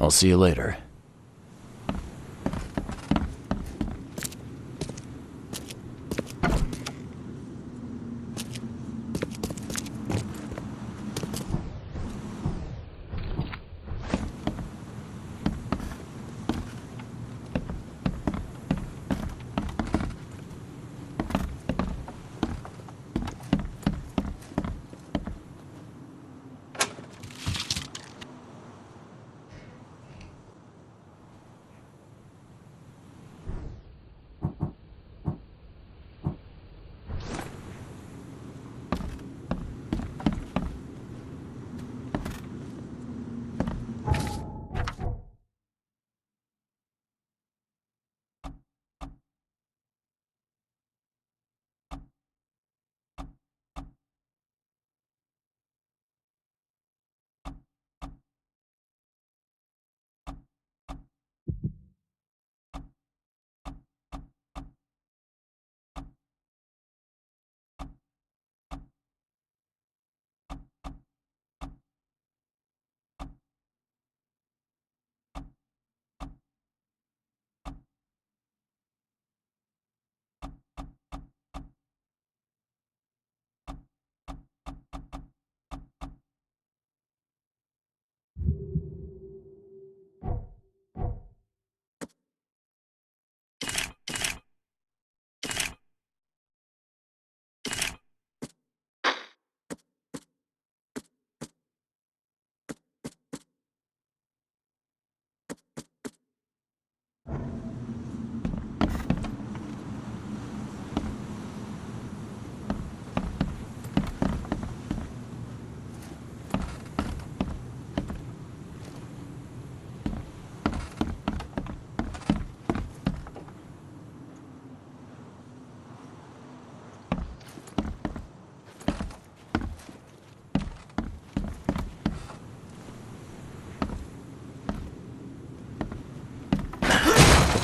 I'll see you later.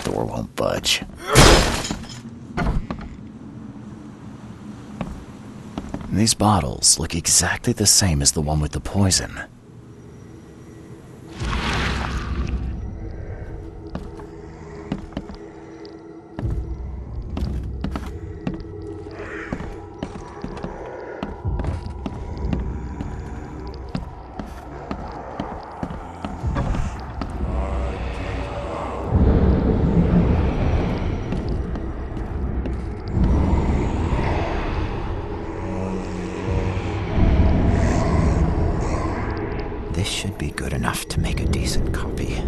The door won't budge. These bottles look exactly the same as the one with the poison. This should be good enough to make a decent copy.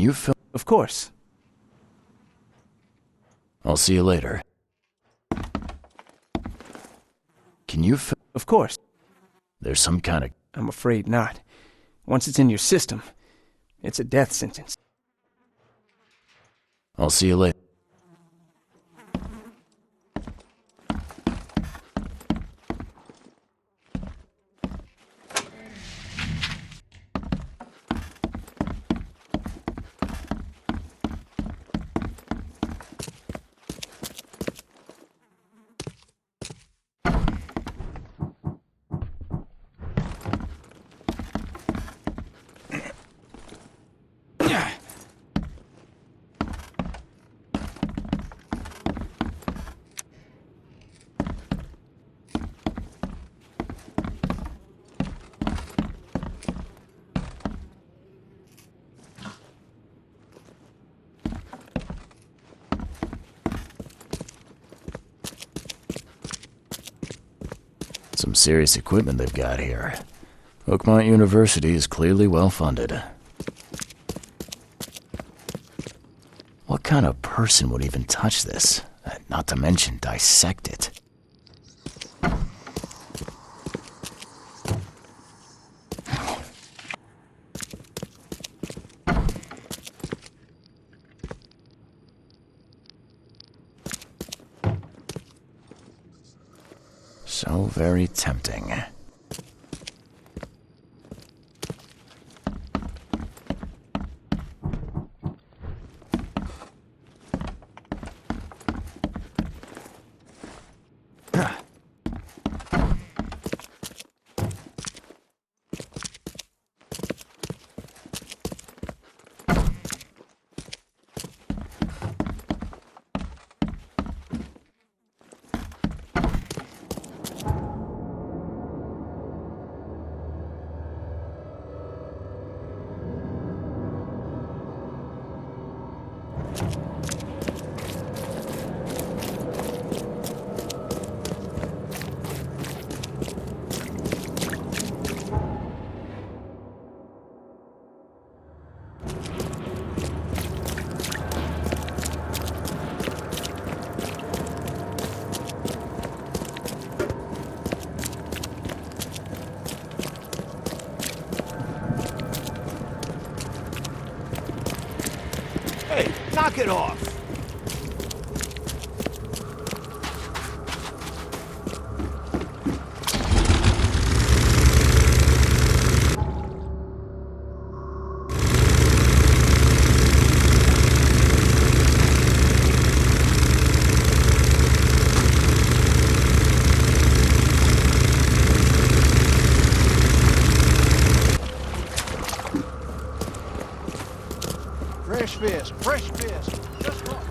you film? Of course. I'll see you later. Can you film? Of course. There's some kind of... I'm afraid not. Once it's in your system, it's a death sentence. I'll see you later. Some serious equipment they've got here. Oakmont University is clearly well funded. What kind of person would even touch this? Not to mention dissect it. So very tempting. Hey, knock it off! Fresh fish, fresh fish. Just caught.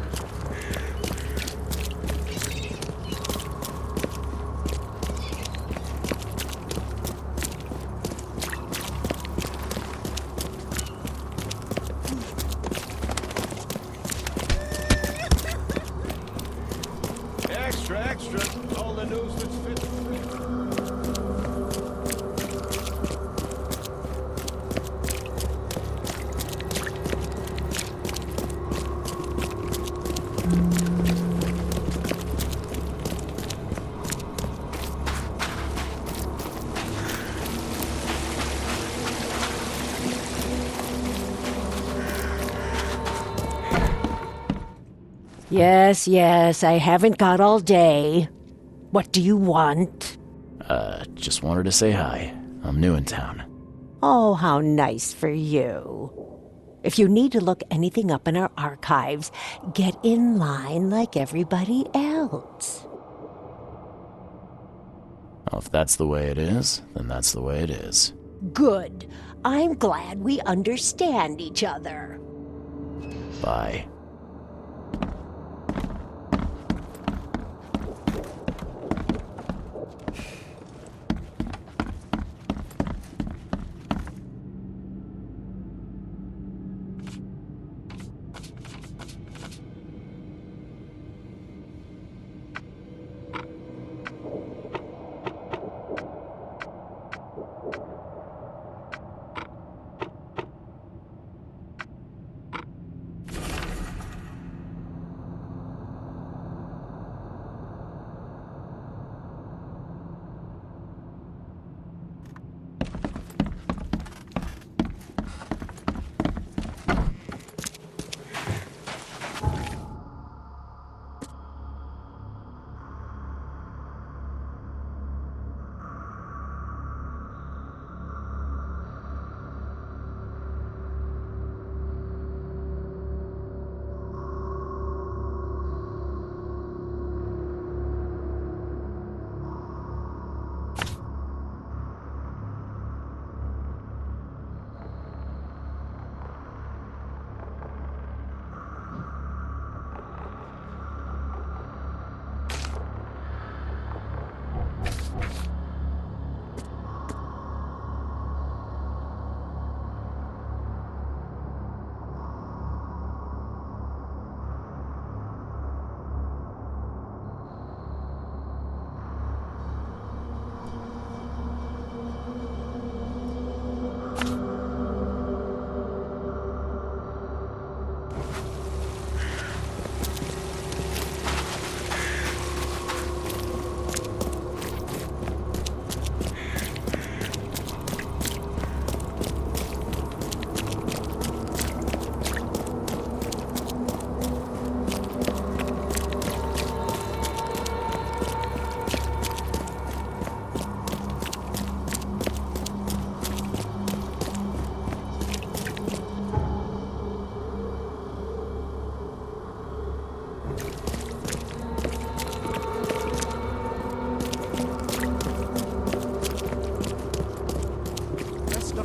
Extra, extra. All the news that's fit. Yes, yes, I haven't got all day. What do you want? Just wanted to say hi. I'm new in town. Oh, how nice for you. If you need to look anything up in our archives, get in line like everybody else. Well, if that's the way it is, then that's the way it is. Good. I'm glad we understand each other. Bye.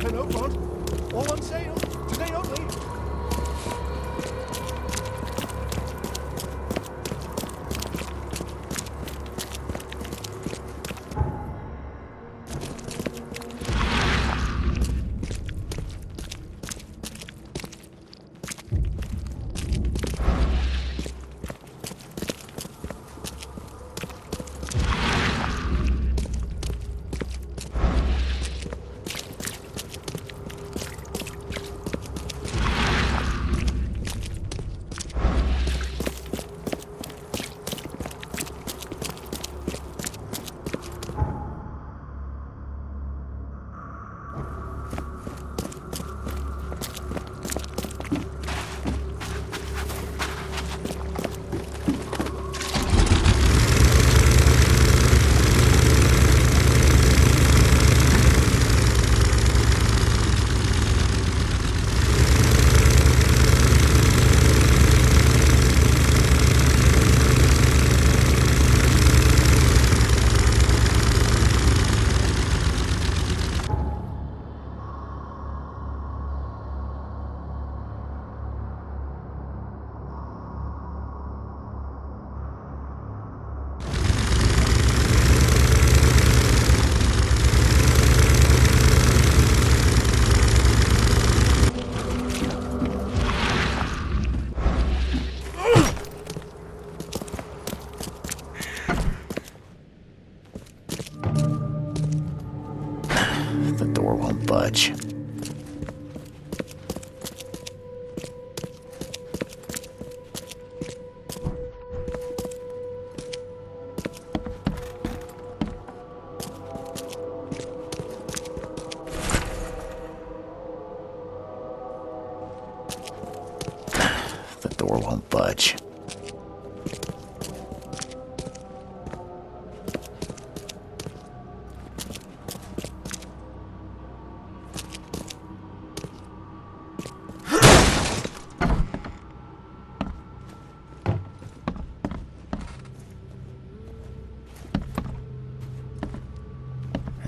Nothing out front. All on sale. Today only. The door won't budge. The door won't budge.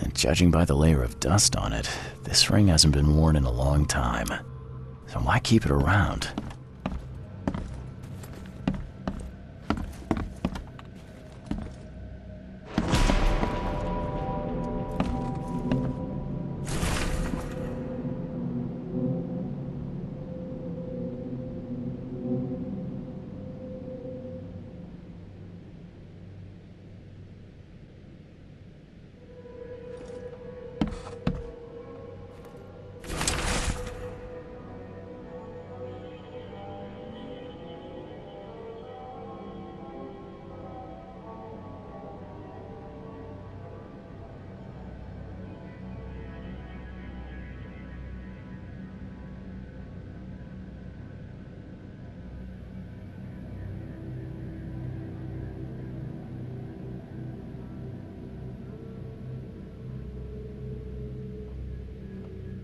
And judging by the layer of dust on it, this ring hasn't been worn in a long time. So why keep it around?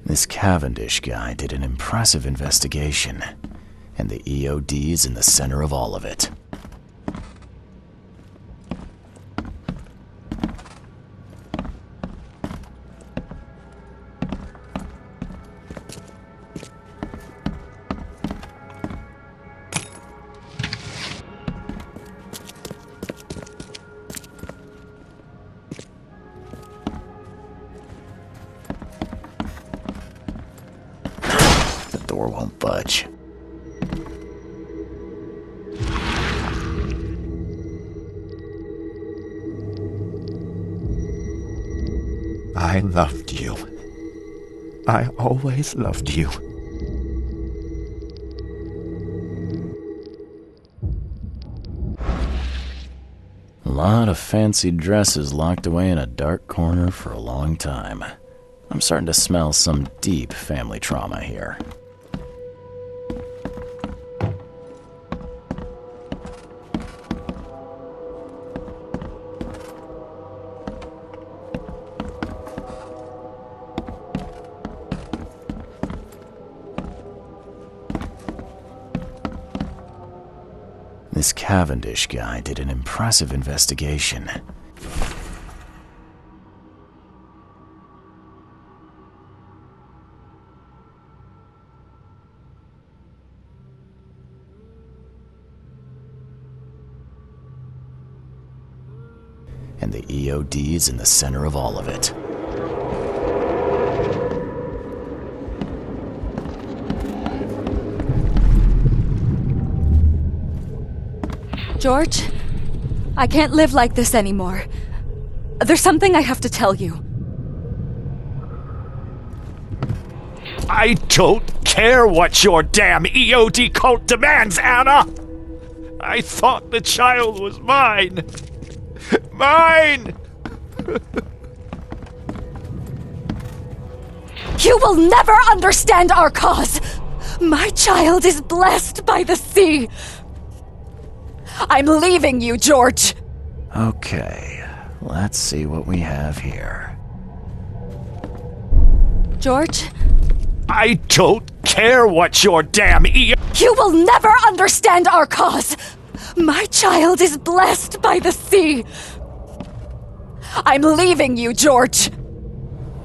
This Cavendish guy did an impressive investigation, and the EOD is in the center of all of it. The door won't budge. I loved you. I always loved you. A lot of fancy dresses locked away in a dark corner for a long time. I'm starting to smell some deep family trauma here. This Cavendish guy did an impressive investigation. And the EOD's in the center of all of it. George, I can't live like this anymore. There's something I have to tell you. I don't care what your damn EOD cult demands, Anna! I thought the child was mine! Mine! You will never understand our cause! My child is blessed by the sea! I'm leaving you, George! Okay, let's see what we have here. George? I don't care what your damn You will never understand our cause! My child is blessed by the sea! I'm leaving you, George!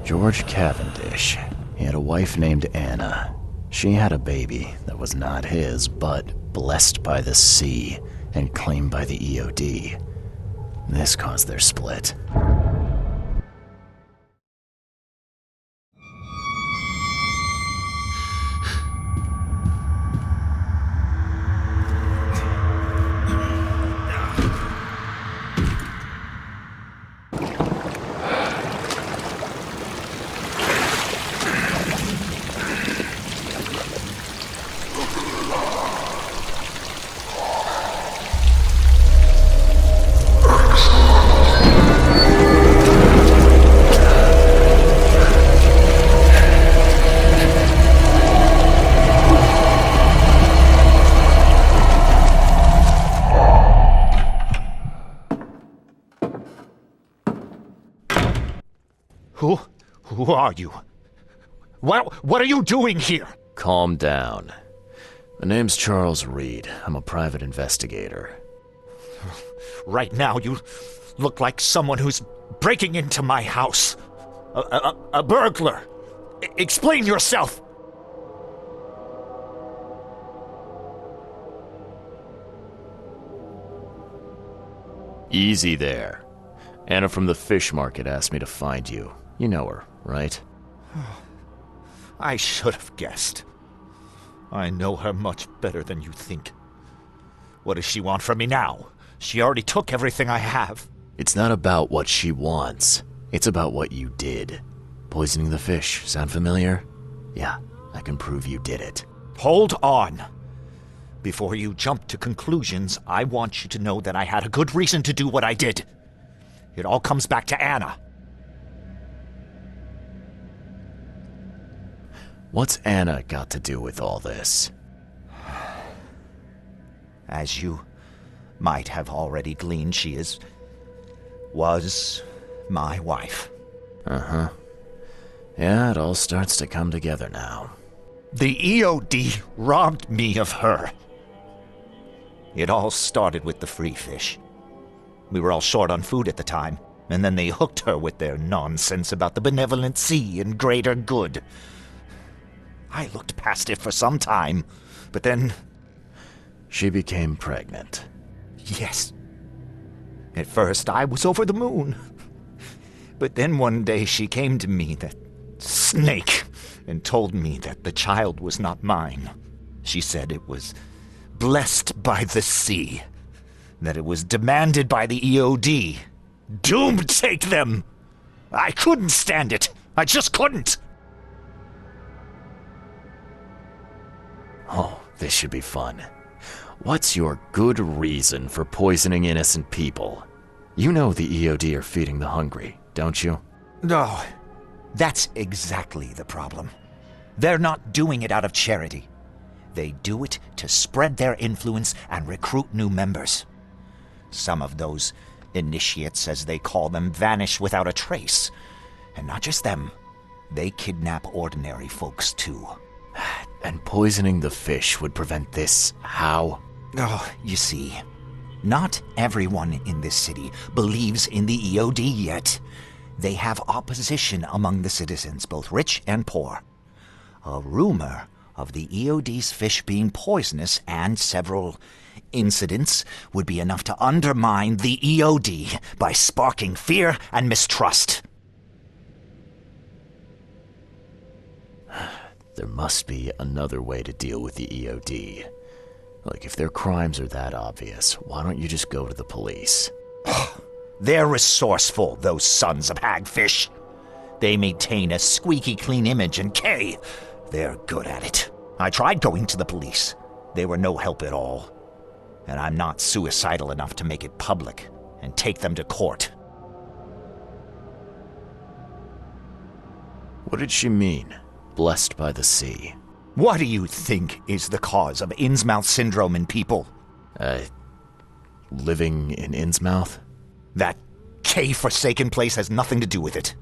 George Cavendish. He had a wife named Anna. She had a baby that was not his, but blessed by the sea and claimed by the EOD. This caused their split. Who are you? What are you doing here? Calm down. My name's Charles Reed. I'm a private investigator. Right now, you look like someone who's breaking into my house. A burglar. Explain yourself. Easy there. Anna from the fish market asked me to find you. You know her, right? I should have guessed. I know her much better than you think. What does she want from me now? She already took everything I have. It's not about what she wants. It's about what you did. Poisoning the fish. Sound familiar? Yeah, I can prove you did it. Hold on. Before you jump to conclusions, I want you to know that I had a good reason to do what I did. It all comes back to Anna. What's Anna got to do with all this? As you might have already gleaned, she was my wife. Uh-huh. Yeah, it all starts to come together now. The EOD robbed me of her. It all started with the free fish. We were all short on food at the time, and then they hooked her with their nonsense about the benevolent sea and greater good. I looked past it for some time, but then... She became pregnant. Yes. At first, I was over the moon. But then one day she came to me, that snake, and told me that the child was not mine. She said it was blessed by the sea, that it was demanded by the EOD. Doom take them! I couldn't stand it. I just couldn't. Oh, this should be fun. What's your good reason for poisoning innocent people? You know the EOD are feeding the hungry, don't you? No, that's exactly the problem. They're not doing it out of charity. They do it to spread their influence and recruit new members. Some of those initiates, as they call them, vanish without a trace. And not just them. They kidnap ordinary folks, too. And poisoning the fish would prevent this. How? Oh, you see, not everyone in this city believes in the EOD yet. They have opposition among the citizens, both rich and poor. A rumor of the EOD's fish being poisonous and several incidents would be enough to undermine the EOD by sparking fear and mistrust. There must be another way to deal with the EOD. Like, if their crimes are that obvious, why don't you just go to the police? They're resourceful, those sons of hagfish. They maintain a squeaky clean image, and Kay, they're good at it. I tried going to the police. They were no help at all. And I'm not suicidal enough to make it public and take them to court. What did she mean, blessed by the sea? What do you think is the cause of Innsmouth syndrome in people? Living in Innsmouth? That K-forsaken place has nothing to do with it.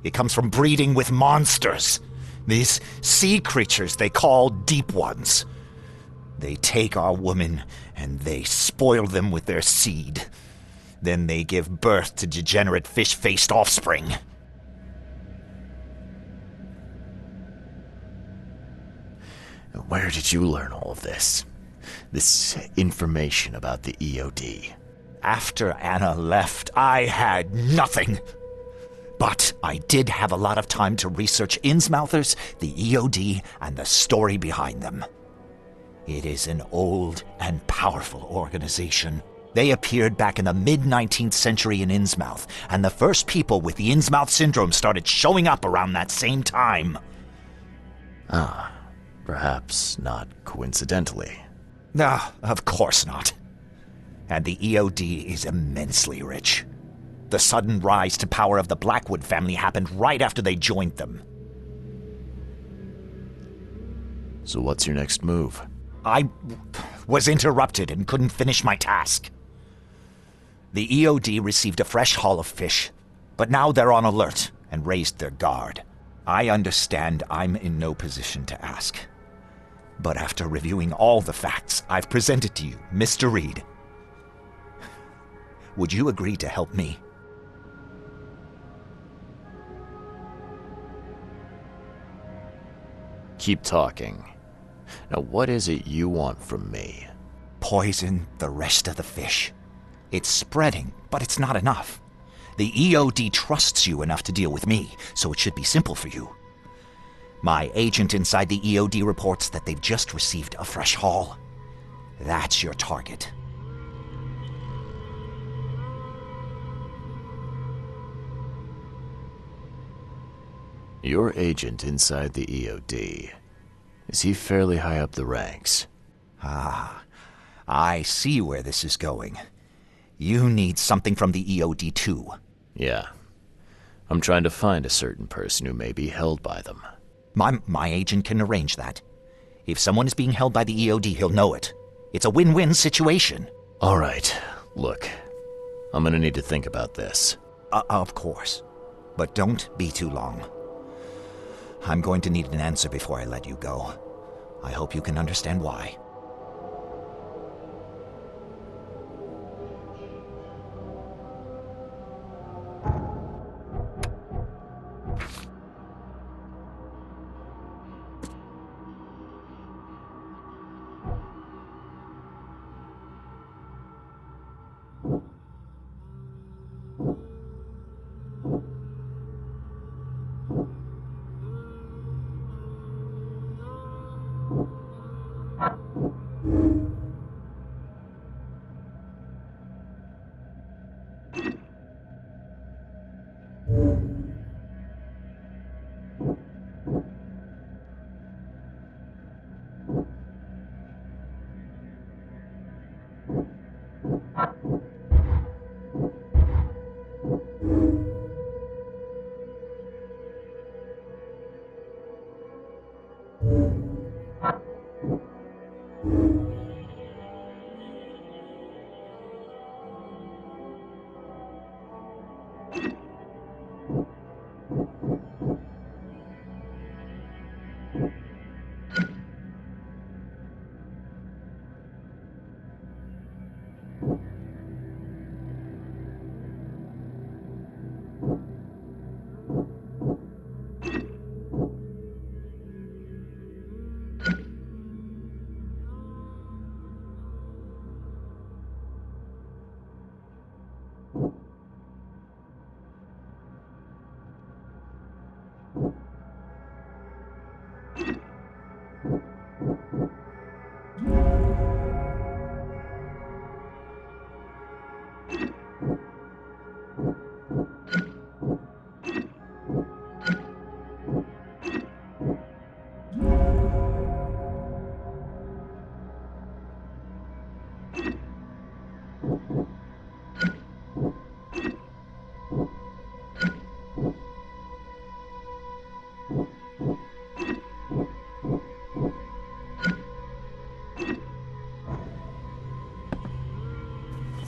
It comes from breeding with monsters. These sea creatures they call Deep Ones. They take our women and they spoil them with their seed. Then they give birth to degenerate fish-faced offspring. Where did you learn all of this? This information about the EOD? After Anna left, I had nothing. But I did have a lot of time to research Innsmouthers, the EOD, and the story behind them. It is an old and powerful organization. They appeared back in the mid-19th century in Innsmouth, and the first people with the Innsmouth syndrome started showing up around that same time. Perhaps not coincidentally. No, of course not. And the EOD is immensely rich. The sudden rise to power of the Blackwood family happened right after they joined them. So what's your next move? I was interrupted and couldn't finish my task. The EOD received a fresh haul of fish, but now they're on alert and raised their guard. I understand I'm in no position to ask. But after reviewing all the facts I've presented to you, Mr. Reed, would you agree to help me? Keep talking. Now, what is it you want from me? Poison the rest of the fish. It's spreading, but it's not enough. The EOD trusts you enough to deal with me, so it should be simple for you. My agent inside the EOD reports that they've just received a fresh haul. That's your target. Your agent inside the EOD. Is he fairly high up the ranks? I see where this is going. You need something from the EOD too. Yeah. I'm trying to find a certain person who may be held by them. My agent can arrange that. If someone is being held by the EOD, he'll know it. It's a win-win situation. All right. Look, I'm gonna need to think about this. Of course. But don't be too long. I'm going to need an answer before I let you go. I hope you can understand why.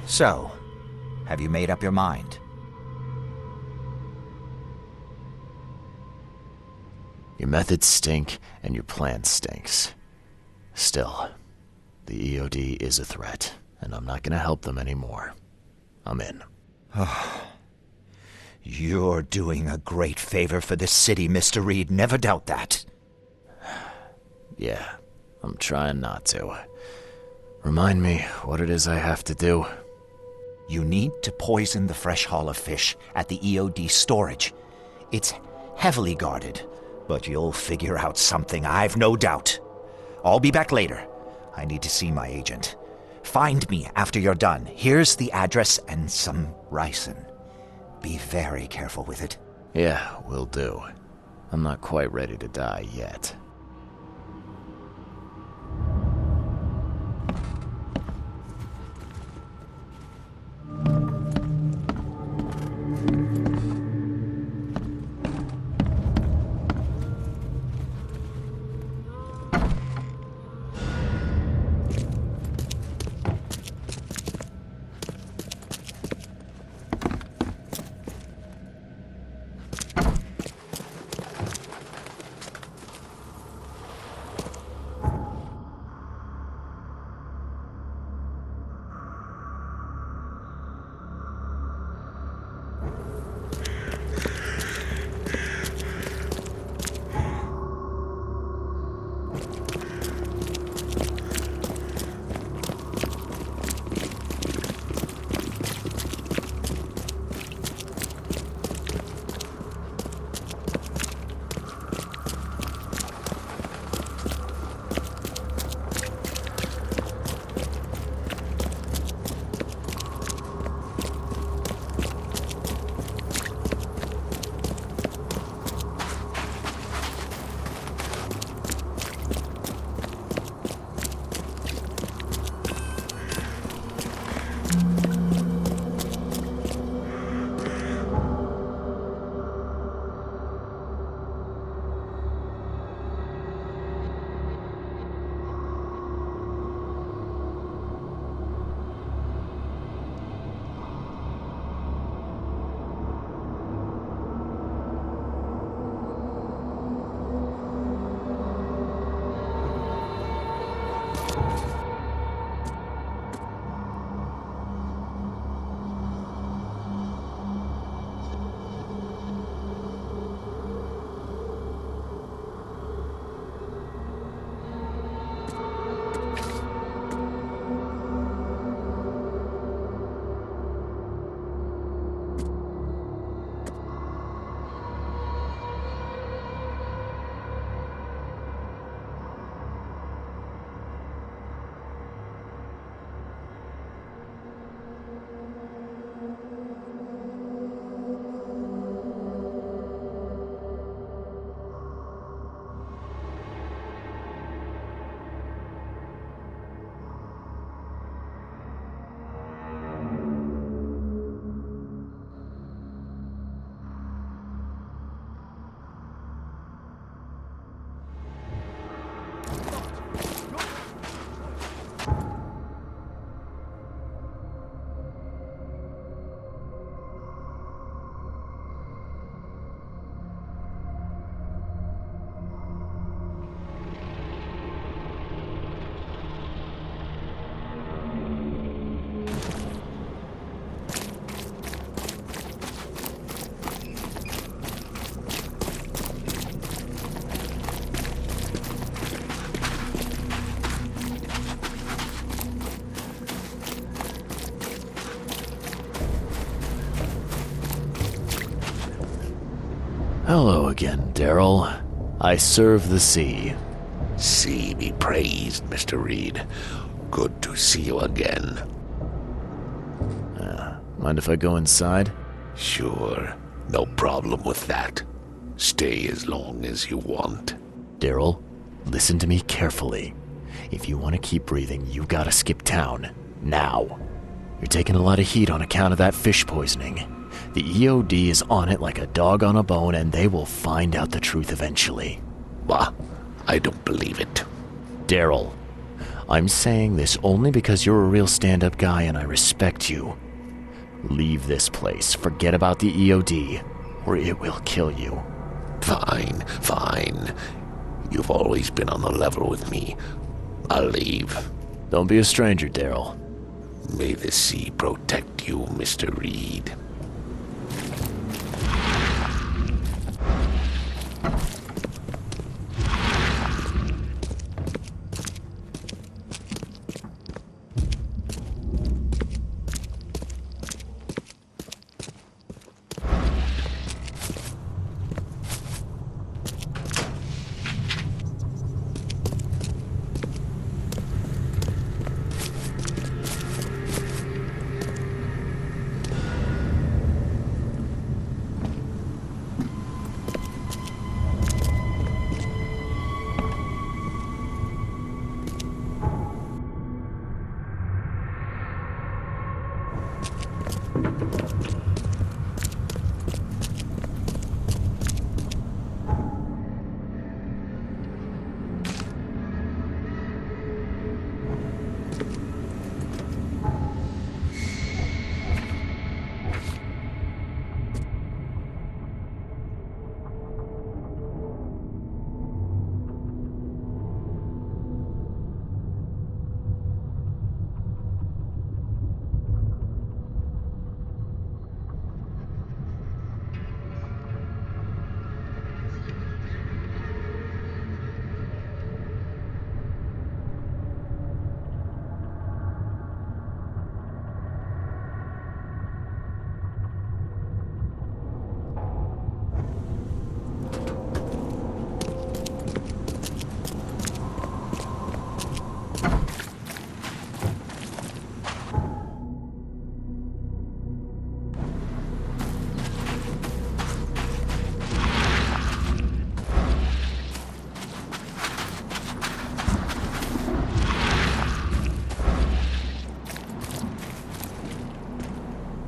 So, have you made up your mind? Your methods stink, and your plan stinks. Still, the EOD is a threat, and I'm not gonna help them anymore. I'm in. You're doing a great favor for this city, Mr. Reed. Never doubt that. Yeah, I'm trying not to. Remind me what it is I have to do. You need to poison the fresh haul of fish at the EOD storage. It's heavily guarded, but you'll figure out something, I've no doubt. I'll be back later. I need to see my agent. Find me after you're done. Here's the address and some ricin. Be very careful with it. Yeah, will do. I'm not quite ready to die yet. Hello again, Daryl. I serve the sea. Sea be praised, Mr. Reed. Good to see you again. Mind if I go inside? Sure, no problem with that. Stay as long as you want. Daryl, listen to me carefully. If you want to keep breathing, you gotta skip town. Now. You're taking a lot of heat on account of that fish poisoning. The EOD is on it like a dog on a bone, and they will find out the truth eventually. Bah, I don't believe it. Daryl, I'm saying this only because you're a real stand-up guy and I respect you. Leave this place, forget about the EOD, or it will kill you. Fine, fine. You've always been on the level with me. I'll leave. Don't be a stranger, Daryl. May the sea protect you, Mr. Reed.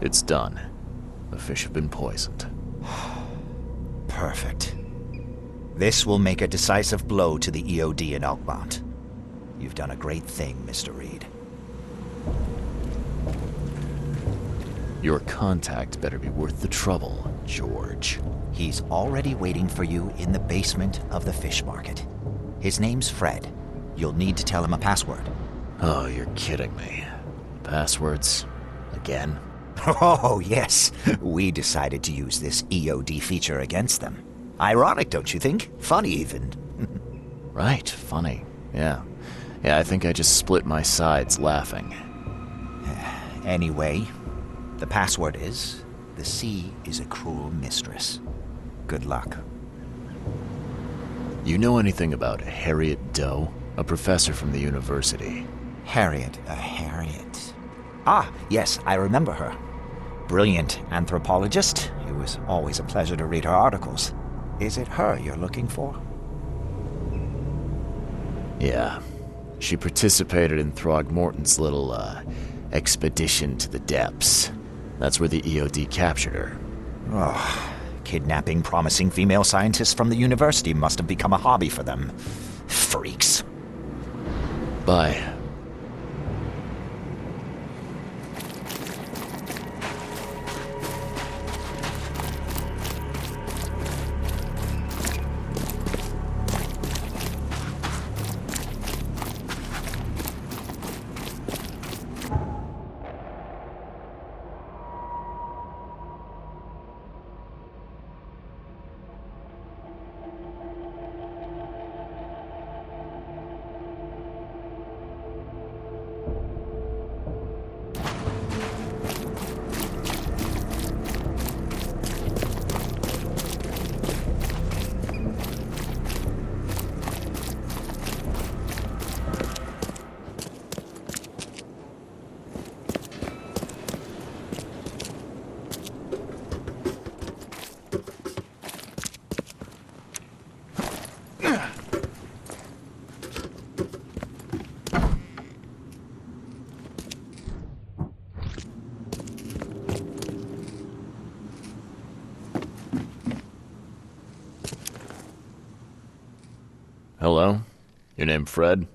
It's done. The fish have been poisoned. Perfect. This will make a decisive blow to the EOD in Oakmont. You've done a great thing, Mr. Reed. Your contact better be worth the trouble, George. He's already waiting for you in the basement of the fish market. His name's Fred. You'll need to tell him a password. Oh, you're kidding me. Passwords? Again? Oh, yes. We decided to use this EOD feature against them. Ironic, don't you think? Funny, even. Right, funny. Yeah, I think I just split my sides laughing. Anyway, the password is, the sea is a cruel mistress. Good luck. You know anything about Harriet Doe? A professor from the university. Harriet. Ah, yes, I remember her. Brilliant anthropologist. It was always a pleasure to read her articles. Is it her you're looking for? Yeah. She participated in Throgmorton's little, expedition to the depths. That's where the EOD captured her. Oh, kidnapping promising female scientists from the university must have become a hobby for them. Freaks. Bye. Hello? Your name Fred?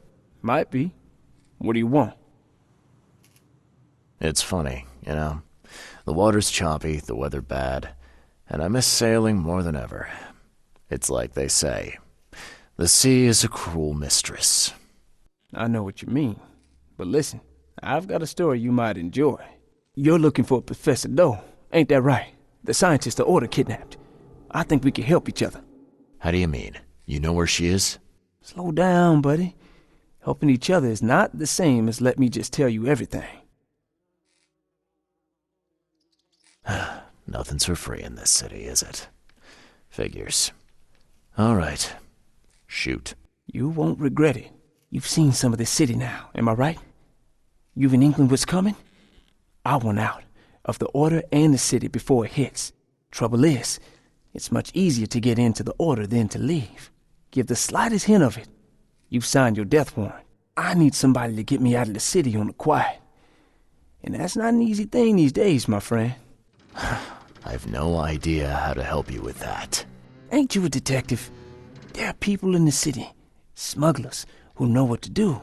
Might be. What do you want? It's funny, you know. The water's choppy, the weather bad, and I miss sailing more than ever. It's like they say, the sea is a cruel mistress. I know what you mean. But listen, I've got a story you might enjoy. You're looking for Professor Doe, ain't that right? The scientist the Order kidnapped. I think we can help each other. How do you mean? You know where she is? Slow down, buddy. Helping each other is not the same as let me just tell you everything. Nothing's for free in this city, is it? Figures. All right. Shoot. You won't regret it. You've seen some of this city now, am I right? You've an inkling what's coming? I want out of the Order and the city before it hits. Trouble is, it's much easier to get into the Order than to leave. Give the slightest hint of it, you've signed your death warrant. I need somebody to get me out of the city on the quiet. And that's not an easy thing these days, my friend. I've no idea how to help you with that. Ain't you a detective? There are people in the city, smugglers, who know what to do.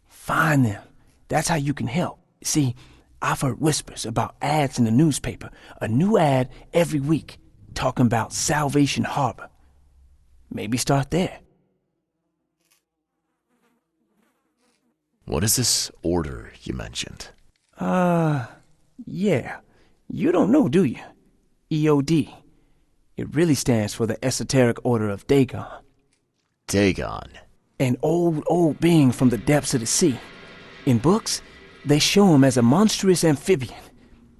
Find them. That's how you can help. See, I've heard whispers about ads in the newspaper. A new ad every week, talking about Salvation Harbor. Maybe start there. What is this order you mentioned? Yeah. You don't know, do you? EOD. It really stands for the Esoteric Order of Dagon. Dagon. An old being from the depths of the sea. In books, they show him as a monstrous amphibian.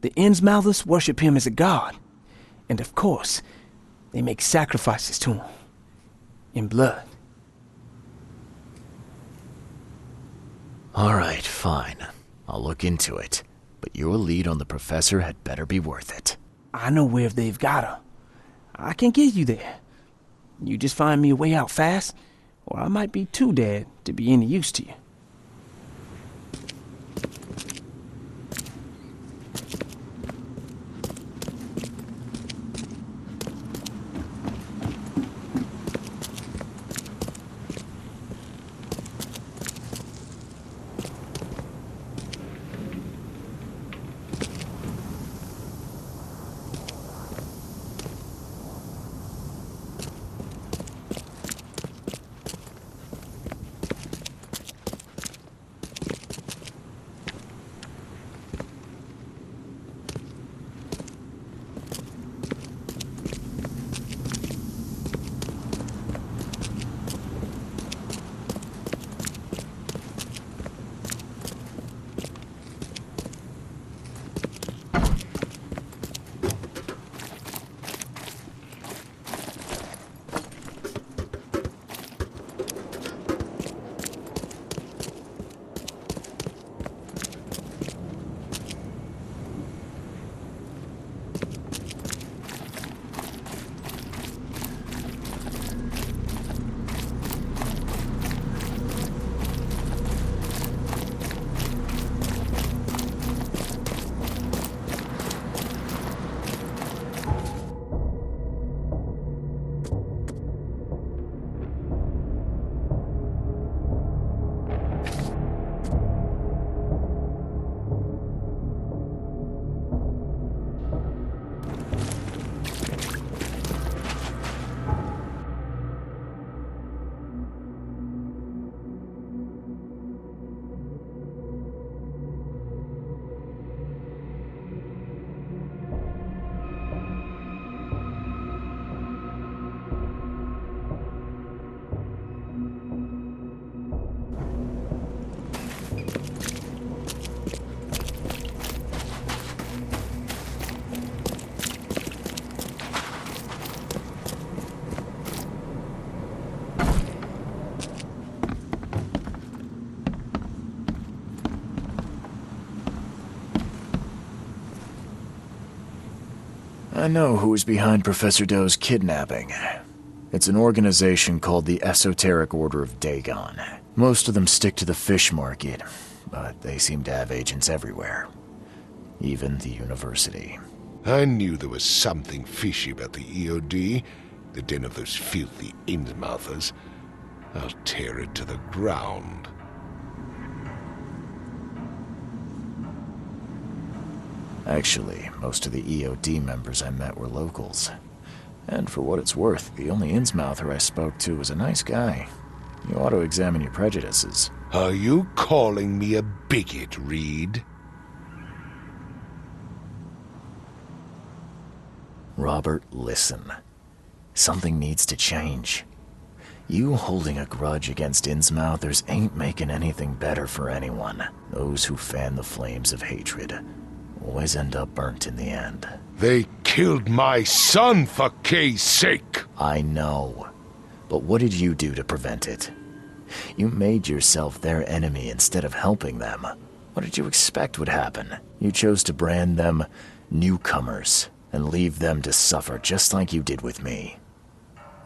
The Innsmouthers worship him as a god. And of course, they make sacrifices to him. In blood. All right, fine. I'll look into it. But your lead on the professor had better be worth it. I know where they've got her. I can get you there. You just find me a way out fast, or I might be too dead to be any use to you. I know who's behind Professor Doe's kidnapping. It's an organization called the Esoteric Order of Dagon. Most of them stick to the fish market, but they seem to have agents everywhere. Even the university. I knew there was something fishy about the EOD, the den of those filthy Innsmouthers. I'll tear it to the ground. Actually, most of the EOD members I met were locals. And for what it's worth, the only Innsmouther I spoke to was a nice guy. You ought to examine your prejudices. Are you calling me a bigot, Reed? Robert, listen. Something needs to change. You holding a grudge against Innsmouthers ain't making anything better for anyone. Those who fan the flames of hatred always end up burnt in the end. They killed my son, for Kay's sake! I know. But what did you do to prevent it? You made yourself their enemy instead of helping them. What did you expect would happen? You chose to brand them newcomers and leave them to suffer just like you did with me.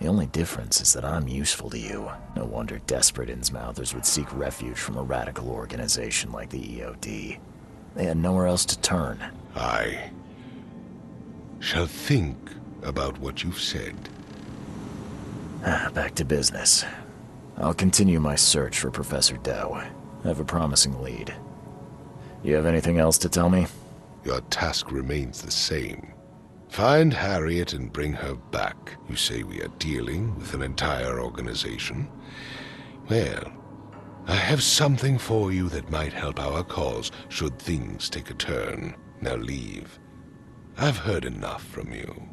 The only difference is that I'm useful to you. No wonder desperate Innsmouthers would seek refuge from a radical organization like the EOD. They had nowhere else to turn. I shall think about what you've said. Back to business. I'll continue my search for Professor Doe. I have a promising lead. You have anything else to tell me? Your task remains the same. Find Harriet and bring her back. You say we are dealing with an entire organization? Well, I have something for you that might help our cause should things take a turn. Now leave. I've heard enough from you.